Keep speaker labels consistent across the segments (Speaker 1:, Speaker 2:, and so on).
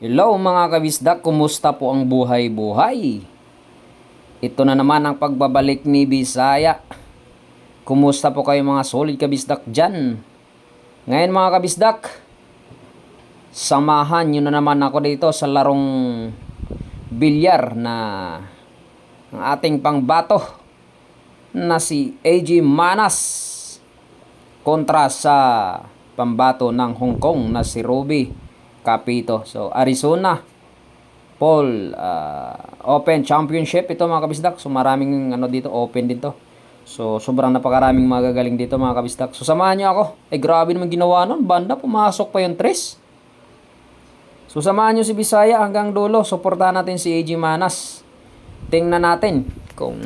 Speaker 1: Hello mga kabisdak, kumusta po ang buhay-buhay? Ito na naman ang pagbabalik ni Bisaya. Kumusta po kayo mga solid kabisdak dyan? Ngayon mga kabisdak, samahan nyo na naman ako dito sa larong bilyar na ang ating pangbato na si AG Manas kontra sa pambato ng Hong Kong na si Ruby Capito. So Arizona Paul Open Championship ito mga kabisdak. So maraming dito open dito. So sobrang napakaraming magagaling dito mga kabisdak. So samahan niyo ako. Grabe naman ginawa nun. Banda pumasok pa yung tres. So samahan niyo si Bisaya hanggang dulo. Suportahan natin si AG Manas. Tingnan natin kung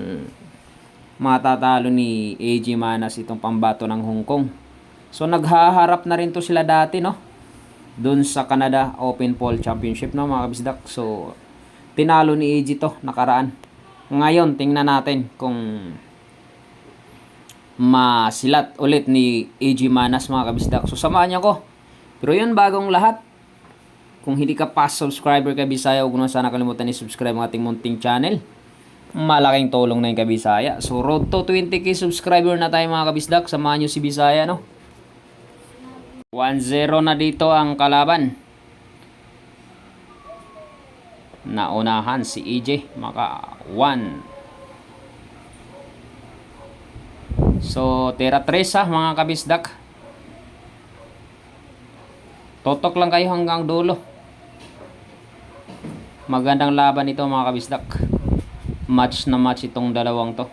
Speaker 1: matatalo ni AG Manas itong pambato ng Hong Kong. So naghaharap na rin to sila dati, no? Doon sa Canada Open Pole Championship, no mga kabisdak. So tinalo ni AG to nakaraan. Ngayon tingnan natin kung masilat ulit ni AG Manas mga kabisdak. So samahan niyo ako. Pero yun, bagong lahat, kung hindi ka pa subscriber ka Bisaya, huwag mo sana kalimutan i-subscribe ang ating munting channel. Malaking tulong na yung kabisaya. So road to 20k subscriber na tayo mga kabisdak. Samahan nyo si Bisaya, no? 1-0 na dito ang kalaban. Naunahan si EJ. Maka 1. So tira 3 mga kabisdak. Totok lang kayo hanggang dulo. Magandang laban ito mga kabisdak. Match na match itong dalawang to.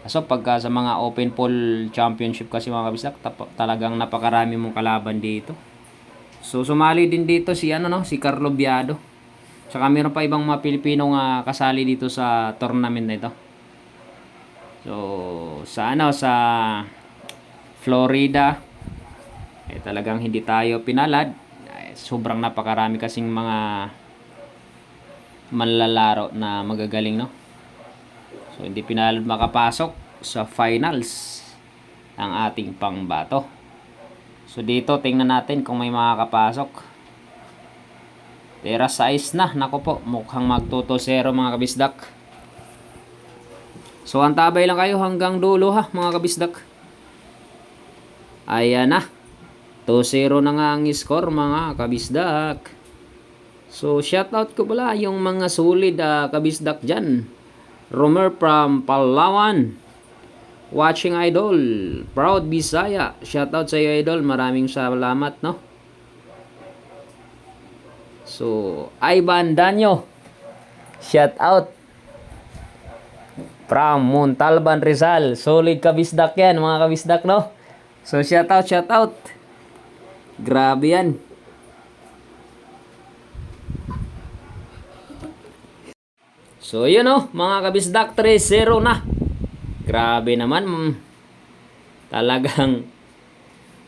Speaker 1: So pagka sa mga open pool championship kasi mga kabisdak, talagang napakarami mong kalaban dito. So sumali din dito si si Carlo Biado. Saka meron pa ibang mga Pilipinong kasali dito sa tournament na ito. So sa sa Florida talagang hindi tayo pinalad. Sobrang napakarami kasing mga manlalaro na magagaling, no? So hindi pinalad makapasok sa finals ang ating pangbato. So dito tingnan natin kung may makakapasok. Tera size na. Nako po, mukhang magtuto 0 mga kabisdak. So antabay lang kayo hanggang dulo ha mga kabisdak. Ayan na. 2-0 na nga ang score mga kabisdak. So shoutout ko pala yung mga solid kabisdak dyan. Romer from Palawan, watching idol, proud Bisaya. Shoutout sa iyo idol, maraming salamat, no? So Ivan Danyo, shoutout from Montalban Rizal. Solid kabisdak yan mga kabisdak, no? So shoutout. Grabe yan. So yun mga kabisdak, 3-0 na. Grabe naman. Talagang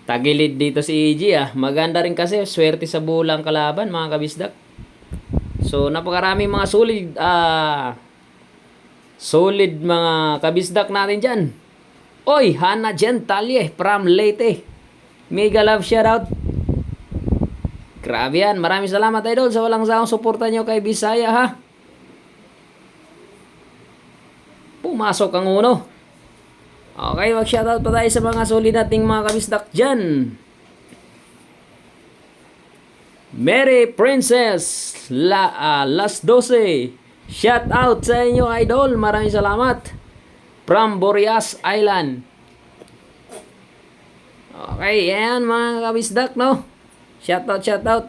Speaker 1: tagilid dito si EG Maganda rin kasi swerte sa bulang kalaban mga kabisdak. So napakarami mga solid mga kabisdak natin dyan. Oy, Hannah Gentalye from Leyte. Mega love shoutout. Grabe yan. Maraming salamat idol sa walang sawang suporta nyo kay Bisaya ha. Pumasok ang uno. Okay, mag-shoutout pa tayo sa mga solid nating mga kabisdak dyan. Mary Princess Las 12. Shoutout sa inyo idol. Maraming salamat. From Boreas Island. Okay, yan mga kabisdak, no? Shoutout.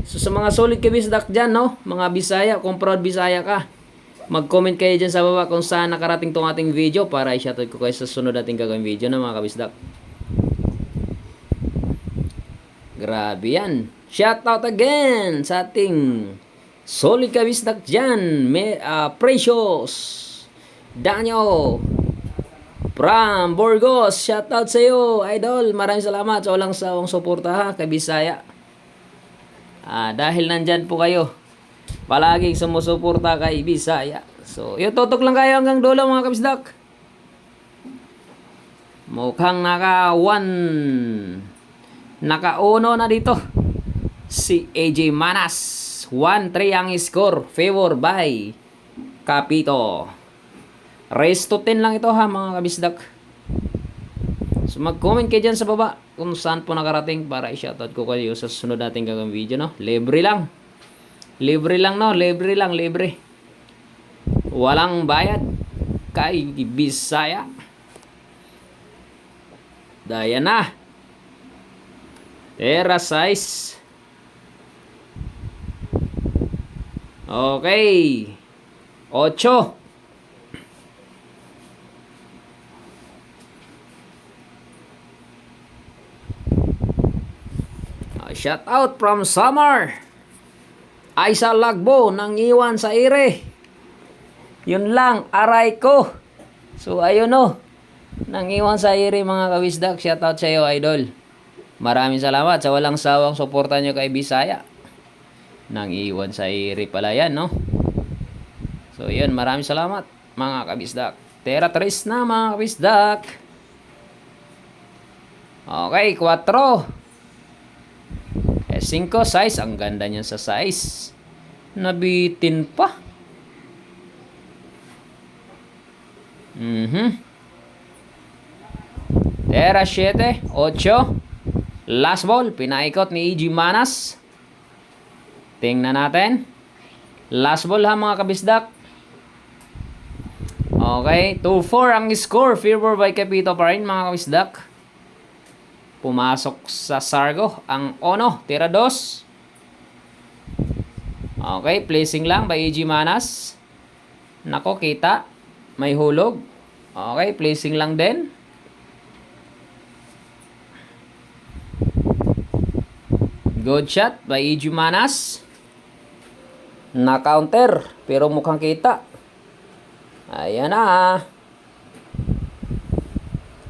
Speaker 1: So sa mga solid kabisdak dyan, no? Mga Bisaya, kung proud Bisaya ka, mag-comment kayo dyan sa baba kung saan nakarating tong ating video para i-shoutout ko kayo sa sunod nating gagawin video na mga kabisdak. Grabe yan. Shoutout again sa ating solid kabisdak dyan. Precious Danyo from Burgos. Shoutout sa iyo idol. Maraming salamat sa walang sawang suporta ha kay Bisaya. Dahil nandyan po kayo, palaging sumusuporta kay Bisaya. So, yung tutok lang kayo hanggang dulo mga kabisdak. Mukhang naka-1 Naka-uno na dito si AG Manas 1-3 ang score. Favor by Capito. Race to 10 lang ito ha mga kabisdak. So mag-comment kayo dyan sa baba kung saan po nakarating para i-shoutout ko kayo sa sunod nating gagawin video, no? Libre lang. Libre lang, no? Libre lang, libre. Walang bayad. Kay Bisaya. Daya na. Tera size. Okay. 8. Shout out from Summer. Aisa Lagbo nang iwan sa ire. Yun lang, aray ko. So ayun o. Nang iwan sa ire mga kabisdak. Shout out sa iyo, idol. Maraming salamat sa walang sawang suporta nyo kay Bisaya. Nang iwan sa ire pala yan, no? So yun, maraming salamat mga kabisdak. Tera 3 na mga kabisdak. Okay, 4. 5 size. Ang ganda niyan sa size. Nabitin pa. Tera 7. 8. Last ball. Pinaikot ni EG Manas. Tingnan natin. Last ball ha mga kabisdak. Okay. 2-4 ang score. Favor by Capito pa rin mga kabisdak. Pumasok sa Sargo ang Ono, tira 2. Okay, placing lang by EG Manas. Nako, kita. May hulog. Okay, placing lang din. Good shot by EG Manas. Na-counter, pero mukhang kita. Ayan na.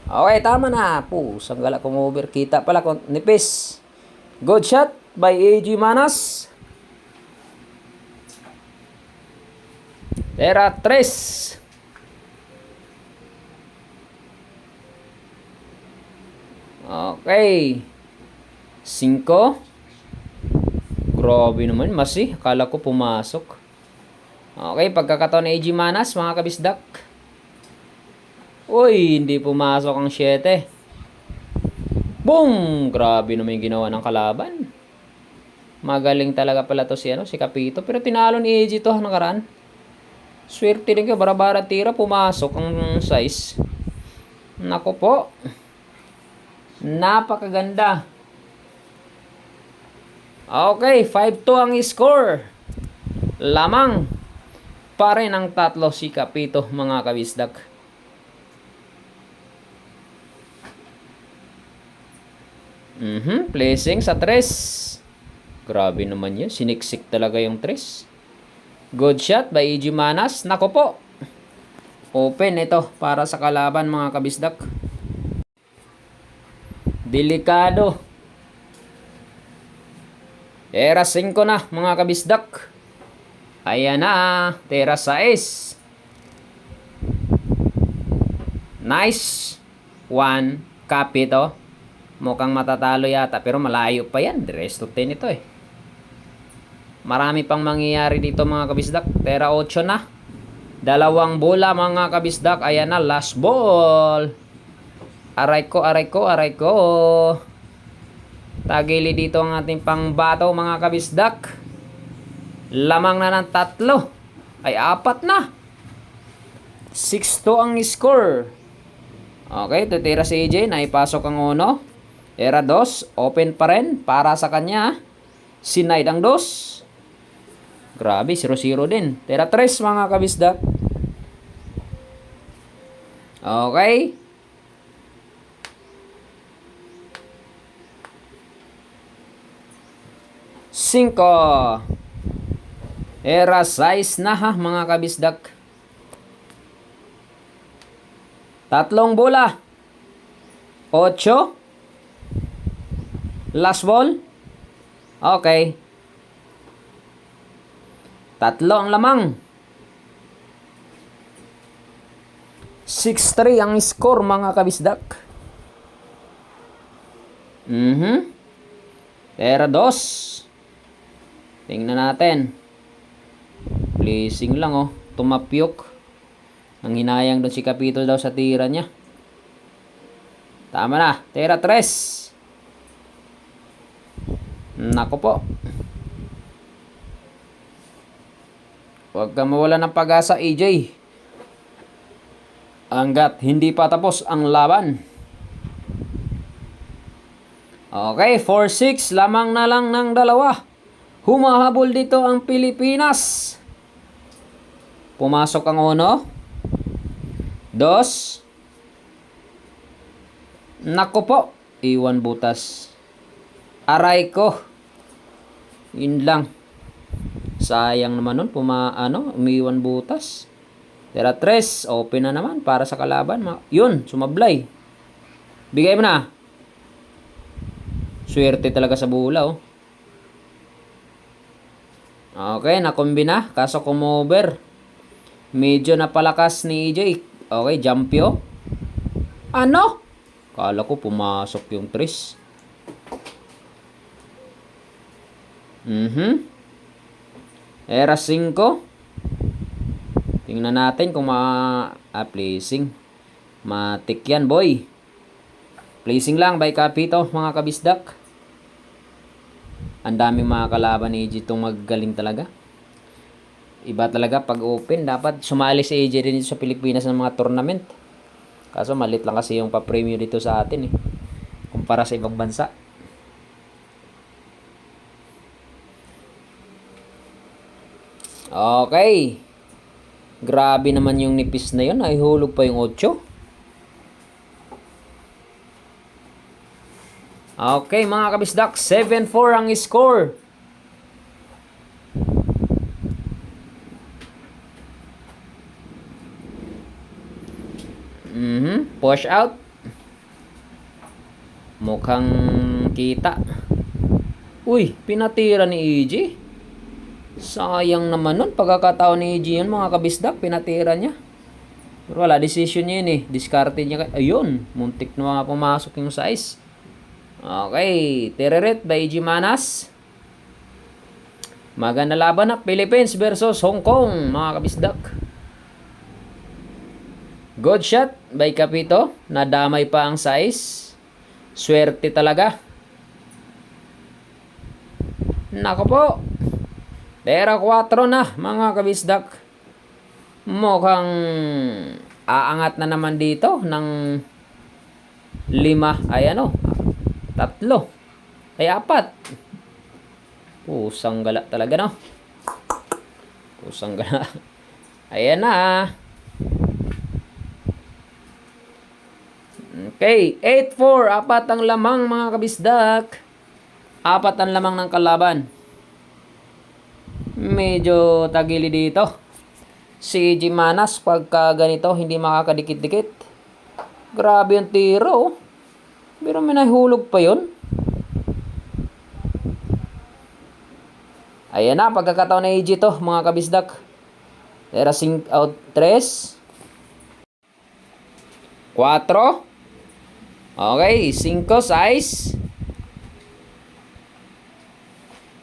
Speaker 1: Okay, tama na. Pusang gala kong over. Kita pala kung nipis. Good shot by AG Manas. Tera 3. Okay. 5. Grabe naman. Masi. Akala ko pumasok. Okay, pagkakataon ni AG Manas, mga kabisdak. Uy, hindi pumasok ang 7. Boom! Grabe naman yung ginawa ng kalaban. Magaling talaga pala to si Capito. Pero tinalo ni AG to nakaraan. Swerte din ka, bara-bara tira, pumasok ang size. Nako po. Napakaganda. Okay, 5-2 ang score. Lamang pa rin ang tatlo si Capito, mga kabisdak. Placing sa 3. Grabe naman yun. Siniksik talaga yung 3. Good shot by EG Manas. Nako po. Open ito para sa kalaban mga kabisdak. Delikado. Tera 5 na mga kabisdak. Ayan na. Tera 6. Nice. 1. Capito. Mukhang matatalo yata pero malayo pa yan. The rest of 10 ito eh. Marami pang mangyayari dito mga kabisdak. Tera 8 na. 2 bola mga kabisdak. Ayan na, last ball. Aray ko, aray ko, aray ko. Tagili dito ang ating pangbato mga kabisdak. Lamang na ng 3. Ay 4 na. 6-2 ang score. Okay, tutira si AJ. Naipasok ang uno. Era 2, open pa rin para sa kanya. Sinaid ang 2. Grabe, 0-0 din. Tera 3 mga kabisdak. Okay. Cinco. Era 6 na ha mga kabisdak. 3 bola. 8. Last ball. Okay. 3 ang lamang. 6-3 ang score mga kabisdak. Tera 2. Tingnan natin. Placing lang oh. Tumapyok. Nang hinayang doon si Kapito daw sa tira niya. Tama na. Tira 3. Nako po. Huwag kang mawala ng pag-asa, AJ. Hanggat hindi pa tapos ang laban. Okay, 4-6. Lamang na lang ng dalawa. Humahabol dito ang Pilipinas. Pumasok ang 1. 2. Nako po. Iwan butas. Aray ko. Yun lang. Sayang naman nun. Umiwan butas. Tira 3. Open na naman para sa kalaban. Yun, sumablay. Bigay mo na. Swerte talaga sa bula, oh. Okay, nakombina. Kaso kumover. Medyo napalakas ni EJ. Okay, jumpyo. Ano? Kala ko pumasok yung 3. Era 5. Tingnan natin kung placing. Matik yan, boy. Placing lang by Kapito, mga kabisdak. Ang daming mga kalaban ni AJ itong magaling talaga. Iba talaga pag open. Dapat sumali si AJ rin dito sa Pilipinas ng mga tournament. Kaso malit lang kasi yung pa-premium dito sa atin kumpara sa ibang bansa. Okay. Grabe naman yung nipis na yun. Ay hulog pa yung 8. Okay, mga kabisdak, 7-4 ang score. Push out. Mukhang kita. Uy, pinatira ni EJ. Sayang naman nun. Pagkakataon ni EJ yun, mga kabisdak, pinatira niya. Pero wala, decision niya yun Discarte niya. Ayun, muntik na mga pumasok yung size. Okay, Tereret by EJ Manas. Maganda laban na Philippines versus Hong Kong, mga kabisdak. Good shot by Kapito. Nadamay pa ang size. Swerte talaga. Nako po. Tera 4 na, mga kabisdak. Mukhang aangat na naman dito ng 5. Ay 3. Ay 4. Pusang gala talaga, no? Pusang gala. Ayan na. Okay, 8-4. 4 ang lamang, mga kabisdak. 4 ang lamang ng kalaban. Medyo tagili dito. Si EJ Manas, pagka ganito, hindi makakadikit-dikit. Grabe yung tiro. Pero may nahulog pa yun. Ayan na, pagkakataon na EJ to, mga kabisdak. Tera 5 out 3. 4. Okay, 5 size.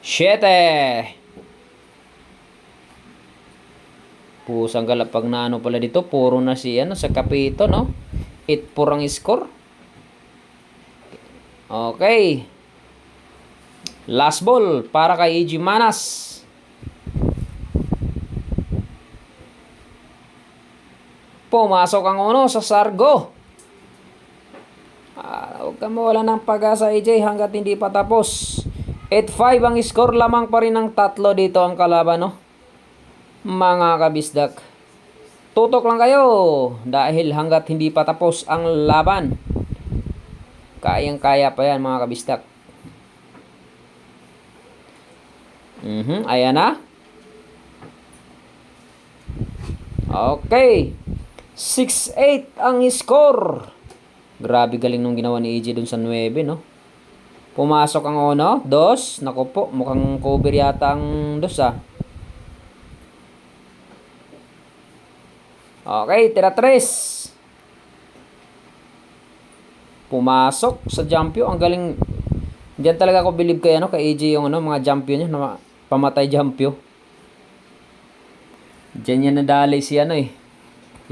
Speaker 1: 7. Pusang galapag na pala dito. Puro na si sa Kapito, no? 8-4 ang score. Okay. Last ball para kay EJ Manas. Pumasok ang 1 sa Sargo. Huwag ka mawala ng pag-asa, EJ, hanggat hindi pa tapos. 8-5 ang score. Lamang pa rin ng 3 dito ang kalaban, no? Mga kabisdak. Tutok lang kayo dahil hanggat hindi pa tapos ang laban. Kayang-kaya pa yan, mga kabisdak. Ayan na. Okay. 6-8 ang score. Grabe galing nung ginawa ni EJ dun sa 9, no? Pumasok ang 1, 2. Naku po, mukhang cover yata ang 2, Okay, tira 3. Pumasok sa jumpyo. Ang galing. Diyan talaga ako believe kay kay AJ yung mga jumpyo niya na pamatay jampyo. Diyan yan nadali si ano eh.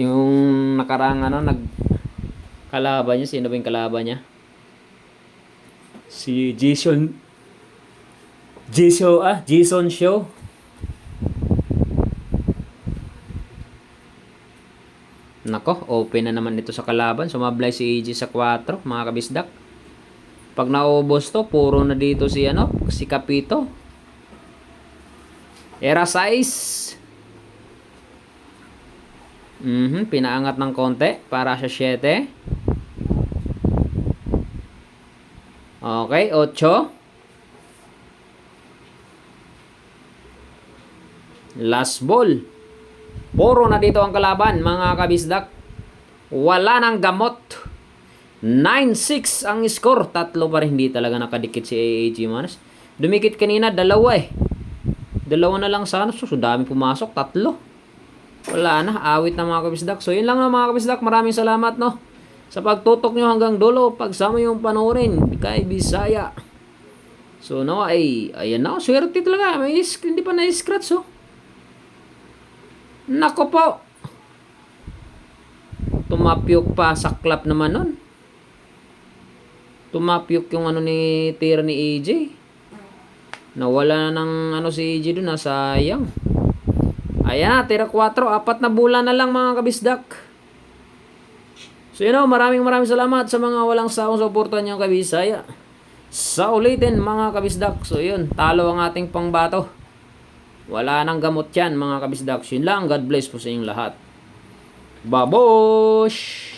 Speaker 1: Yung nakarang ano, kalaban niya. Sino ba yung kalaban niya? Si Jason Show. Nako, open na naman ito sa kalaban. Sumablay si AJ sa 4, mga kabisdak. Pag naubos to, puro na dito si ano, si Capito. Era 6. Pinaangat ng konti para sa 7. Okay, 8. Last ball. Puro na dito ang kalaban, mga kabisdak. Wala nang gamot. 9-6 ang score. 3 pa rin, hindi talaga nakadikit si AG Manas. Dumikit kanina, 2 eh. 2 na lang sana. So, dami pumasok, 3. Wala na, awit na mga kabisdak. So, yun lang na mga kabisdak. Maraming salamat, no, sa pagtutok nyo hanggang dulo. Pagsama yung panoorin kay Bisaya. So, no, ayan na. Swerte talaga. Hindi pa na-scratch, oh. Nako po. Tumapyok pa. Saklap naman nun. Tumapyok yung ano ni tira ni AJ. Nawala na ng ano si AJ dun. Sayang. Ayan na, tira 4. 4 na bola na lang mga kabisdak. So yun o, maraming salamat sa mga walang sawang suportan nyo kay Bisaya. Sa ulitin mga kabisdak. So yun, talo ang ating pangbato. Wala nang gamot yan mga kabisdak. Yun lang, God bless po sa inyong lahat. Babosh!